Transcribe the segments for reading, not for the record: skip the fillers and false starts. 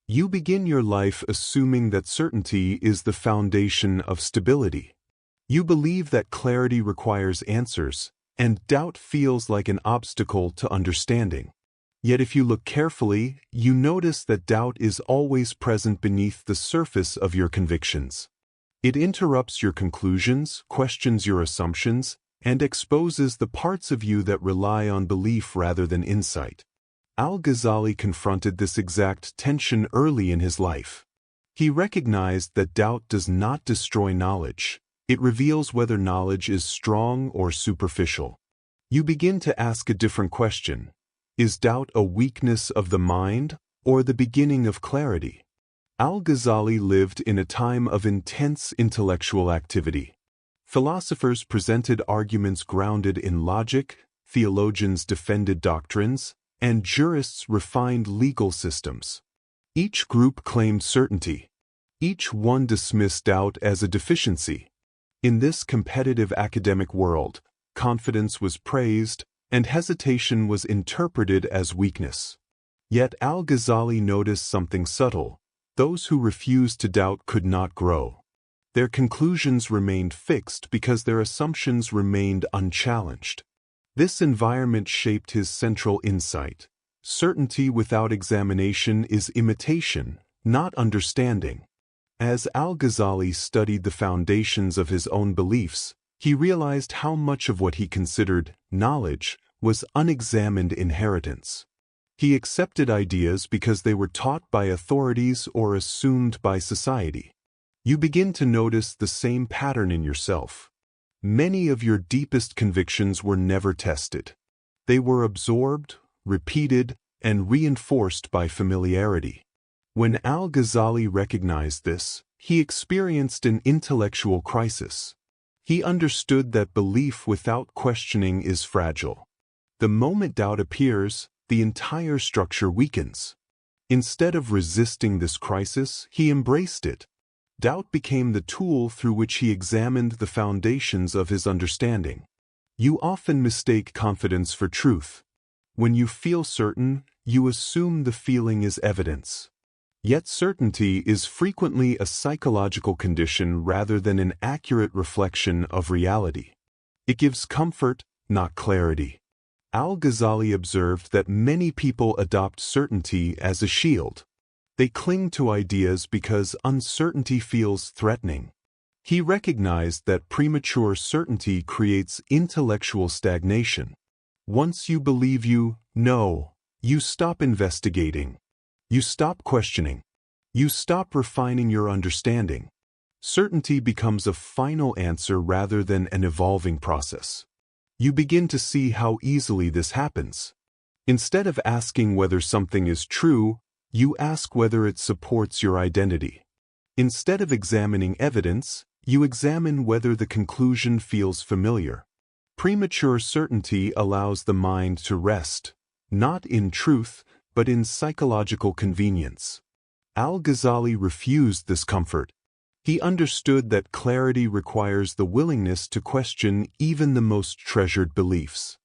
You begin your life assuming that certainty is the foundation of stability. You believe that clarity requires answers, and doubt feels like an obstacle to understanding. Yet if you look carefully, you notice that doubt is always present beneath the surface of your convictions. It interrupts your conclusions, questions your assumptions, and exposes the parts of you that rely on belief rather than insight. Ghazali confronted this exact tension early in his life. He recognized that doubt does not destroy knowledge. It reveals whether knowledge is strong or superficial. You begin to ask a different question. Is doubt a weakness of the mind or the beginning of clarity? Ghazali lived in a time of intense intellectual activity. Philosophers presented arguments grounded in logic, theologians defended doctrines, and jurists refined legal systems. Each group claimed certainty. Each one dismissed doubt as a deficiency. In this competitive academic world, confidence was praised, and hesitation was interpreted as weakness. Yet Ghazali noticed something subtle. Those who refused to doubt could not grow. Their conclusions remained fixed because their assumptions remained unchallenged. This environment shaped his central insight. Certainty without examination is imitation, not understanding. As Ghazali studied the foundations of his own beliefs, he realized how much of what he considered knowledge was unexamined inheritance. He accepted ideas because they were taught by authorities or assumed by society. You begin to notice the same pattern in yourself. Many of your deepest convictions were never tested. They were absorbed, repeated, and reinforced by familiarity. When Ghazali recognized this, he experienced an intellectual crisis. He understood that belief without questioning is fragile. The moment doubt appears, the entire structure weakens. Instead of resisting this crisis, he embraced it. Doubt became the tool through which he examined the foundations of his understanding. You often mistake confidence for truth. When you feel certain, you assume the feeling is evidence. Yet certainty is frequently a psychological condition rather than an accurate reflection of reality. It gives comfort, not clarity. Ghazali observed that many people adopt certainty as a shield. They cling to ideas because uncertainty feels threatening. He recognized that premature certainty creates intellectual stagnation. Once you believe you know, you stop investigating. You stop questioning. You stop refining your understanding. Certainty becomes a final answer rather than an evolving process. You begin to see how easily this happens. Instead of asking whether something is true, you ask whether it supports your identity. Instead of examining evidence, you examine whether the conclusion feels familiar. Premature certainty allows the mind to rest, not in truth, but in psychological convenience. Ghazali refused this comfort. He understood that clarity requires the willingness to question even the most treasured beliefs.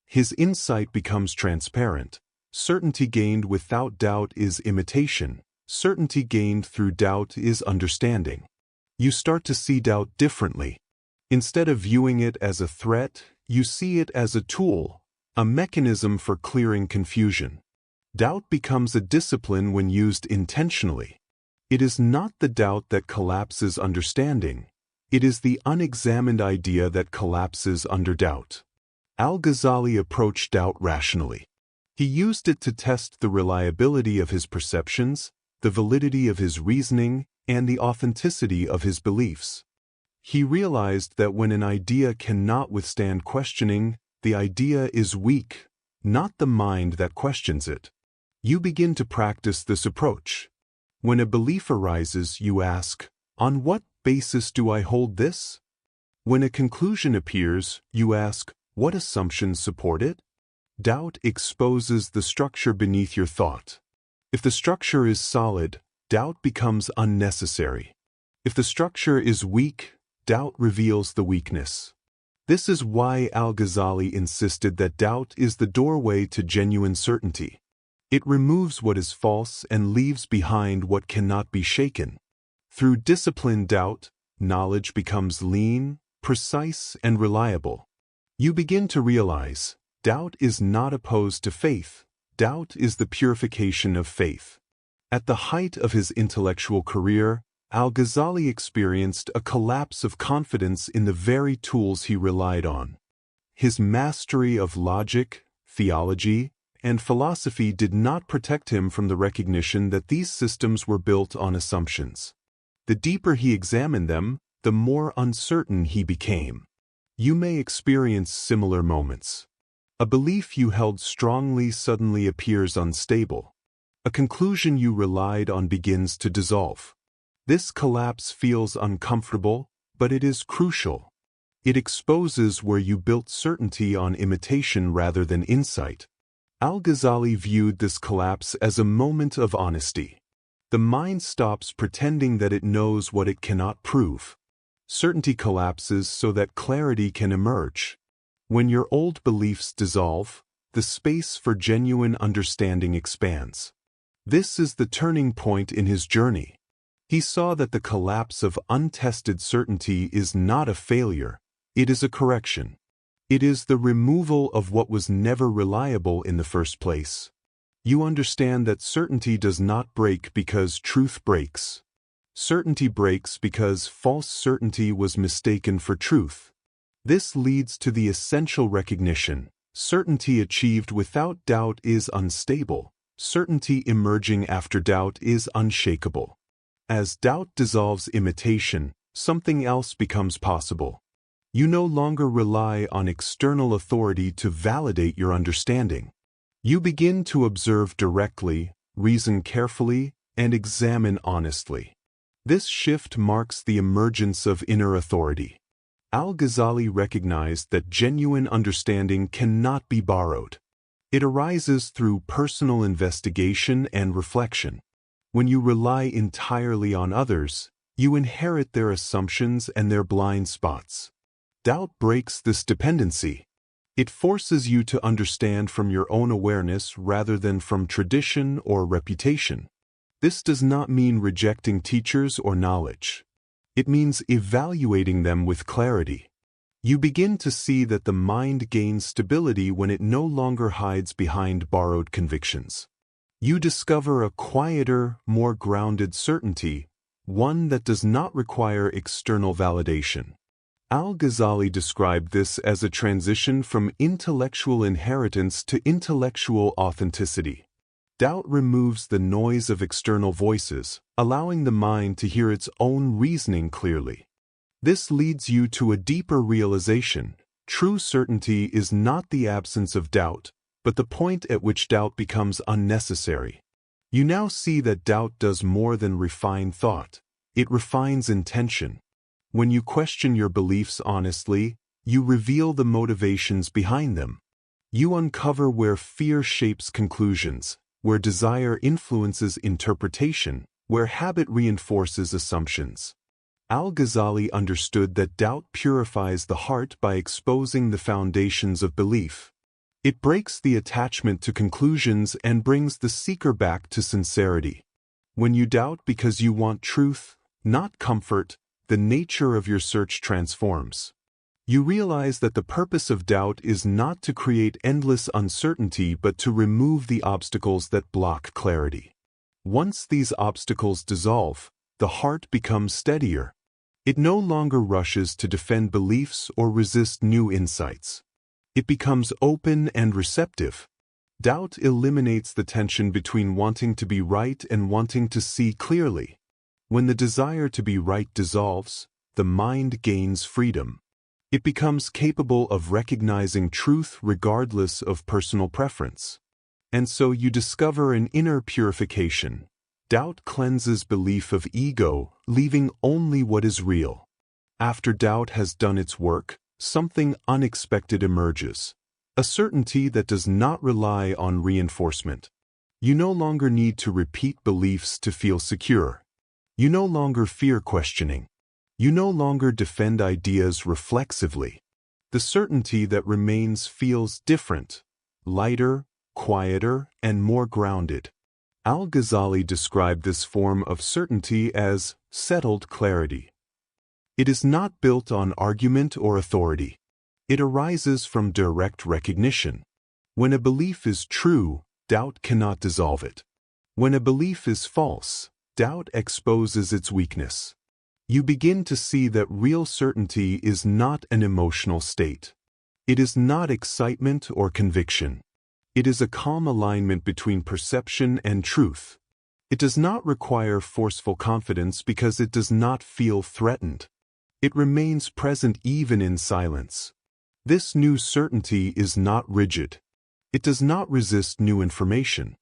His insight becomes transparent. Certainty gained without doubt is imitation. Certainty gained through doubt is understanding. You start to see doubt differently. Instead of viewing it as a threat, you see it as a tool, a mechanism for clearing confusion. Doubt becomes a discipline when used intentionally. It is not the doubt that collapses understanding. It is the unexamined idea that collapses under doubt. Ghazali approached doubt rationally. He used it to test the reliability of his perceptions, the validity of his reasoning, and the authenticity of his beliefs. He realized that when an idea cannot withstand questioning, the idea is weak, not the mind that questions it. You begin to practice this approach. When a belief arises, you ask, "On what basis do I hold this?" When a conclusion appears, you ask, "What assumptions support it?" Doubt exposes the structure beneath your thought. If the structure is solid, doubt becomes unnecessary. If the structure is weak, doubt reveals the weakness. This is why Ghazali insisted that doubt is the doorway to genuine certainty. It removes what is false and leaves behind what cannot be shaken. Through disciplined doubt, knowledge becomes lean, precise, and reliable. You begin to realize, doubt is not opposed to faith. Doubt is the purification of faith. At the height of his intellectual career, Al-Ghazali experienced a collapse of confidence in the very tools he relied on. His mastery of logic, theology, and philosophy did not protect him from the recognition that these systems were built on assumptions. The deeper he examined them, the more uncertain he became. You may experience similar moments. A belief you held strongly suddenly appears unstable. A conclusion you relied on begins to dissolve. This collapse feels uncomfortable, but it is crucial. It exposes where you built certainty on imitation rather than insight. Al-Ghazali viewed this collapse as a moment of honesty. The mind stops pretending that it knows what it cannot prove. Certainty collapses so that clarity can emerge. When your old beliefs dissolve, the space for genuine understanding expands. This is the turning point in his journey. He saw that the collapse of untested certainty is not a failure, it is a correction. It is the removal of what was never reliable in the first place. You understand that certainty does not break because truth breaks. Certainty breaks because false certainty was mistaken for truth. This leads to the essential recognition: certainty achieved without doubt is unstable. Certainty emerging after doubt is unshakable. As doubt dissolves imitation, something else becomes possible. You no longer rely on external authority to validate your understanding. You begin to observe directly, reason carefully, and examine honestly. This shift marks the emergence of inner authority. Al-Ghazali recognized that genuine understanding cannot be borrowed. It arises through personal investigation and reflection. When you rely entirely on others, you inherit their assumptions and their blind spots. Doubt breaks this dependency. It forces you to understand from your own awareness rather than from tradition or reputation. This does not mean rejecting teachers or knowledge. It means evaluating them with clarity. You begin to see that the mind gains stability when it no longer hides behind borrowed convictions. You discover a quieter, more grounded certainty, one that does not require external validation. Al-Ghazali described this as a transition from intellectual inheritance to intellectual authenticity. Doubt removes the noise of external voices, allowing the mind to hear its own reasoning clearly. This leads you to a deeper realization: true certainty is not the absence of doubt, but the point at which doubt becomes unnecessary. You now see that doubt does more than refine thought. It refines intention. When you question your beliefs honestly, you reveal the motivations behind them. You uncover where fear shapes conclusions, where desire influences interpretation, where habit reinforces assumptions. Al-Ghazali understood that doubt purifies the heart by exposing the foundations of belief. It breaks the attachment to conclusions and brings the seeker back to sincerity. When you doubt because you want truth, not comfort, the nature of your search transforms. You realize that the purpose of doubt is not to create endless uncertainty but to remove the obstacles that block clarity. Once these obstacles dissolve, the heart becomes steadier. It no longer rushes to defend beliefs or resist new insights. It becomes open and receptive. Doubt eliminates the tension between wanting to be right and wanting to see clearly. When the desire to be right dissolves, the mind gains freedom. It becomes capable of recognizing truth regardless of personal preference. And so you discover an inner purification. Doubt cleanses belief of ego, leaving only what is real. After doubt has done its work, something unexpected emerges. A certainty that does not rely on reinforcement. You no longer need to repeat beliefs to feel secure. You no longer fear questioning. You no longer defend ideas reflexively. The certainty that remains feels different, lighter, quieter, and more grounded. Al-Ghazali described this form of certainty as settled clarity. It is not built on argument or authority. It arises from direct recognition. When a belief is true, doubt cannot dissolve it. When a belief is false, doubt exposes its weakness. You begin to see that real certainty is not an emotional state. It is not excitement or conviction. It is a calm alignment between perception and truth. It does not require forceful confidence because it does not feel threatened. It remains present even in silence. This new certainty is not rigid. It does not resist new information.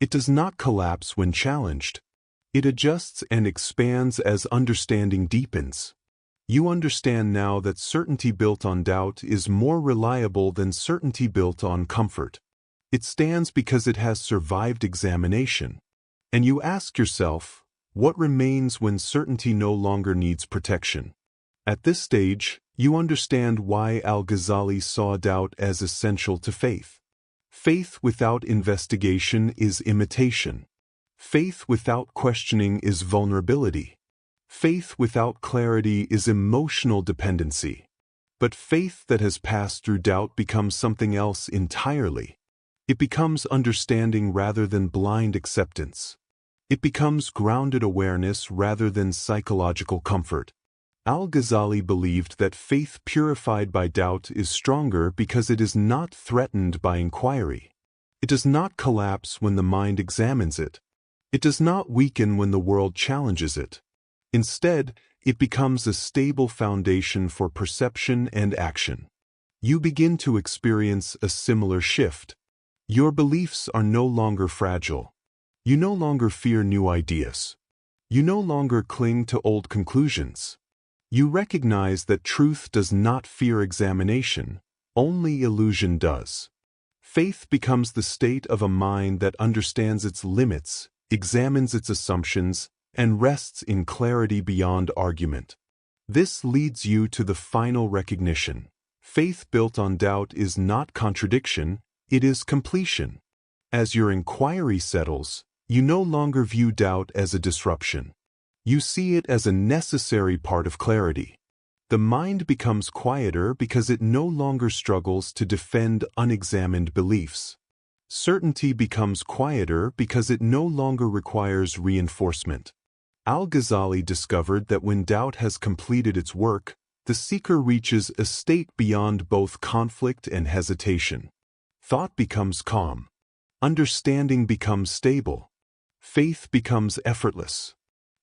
It does not collapse when challenged. It adjusts and expands as understanding deepens. You understand now that certainty built on doubt is more reliable than certainty built on comfort. It stands because it has survived examination. And you ask yourself, what remains when certainty no longer needs protection? At this stage, you understand why Al-Ghazali saw doubt as essential to faith. Faith without investigation is imitation. Faith without questioning is vulnerability. Faith without clarity is emotional dependency. But faith that has passed through doubt becomes something else entirely. It becomes understanding rather than blind acceptance. It becomes grounded awareness rather than psychological comfort. Al-Ghazali believed that faith purified by doubt is stronger because it is not threatened by inquiry. It does not collapse when the mind examines it. It does not weaken when the world challenges it. Instead, it becomes a stable foundation for perception and action. You begin to experience a similar shift. Your beliefs are no longer fragile. You no longer fear new ideas. You no longer cling to old conclusions. You recognize that truth does not fear examination, only illusion does. Faith becomes the state of a mind that understands its limits, examines its assumptions, and rests in clarity beyond argument. This leads you to the final recognition. Faith built on doubt is not contradiction, it is completion. As your inquiry settles, you no longer view doubt as a disruption. You see it as a necessary part of clarity. The mind becomes quieter because it no longer struggles to defend unexamined beliefs. Certainty becomes quieter because it no longer requires reinforcement. Al-Ghazali discovered that when doubt has completed its work, the seeker reaches a state beyond both conflict and hesitation. Thought becomes calm. Understanding becomes stable. Faith becomes effortless.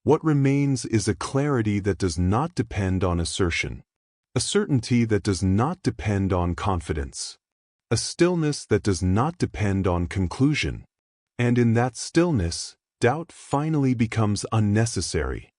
What remains is a clarity that does not depend on assertion, a certainty that does not depend on confidence, a stillness that does not depend on conclusion. And in that stillness, doubt finally becomes unnecessary.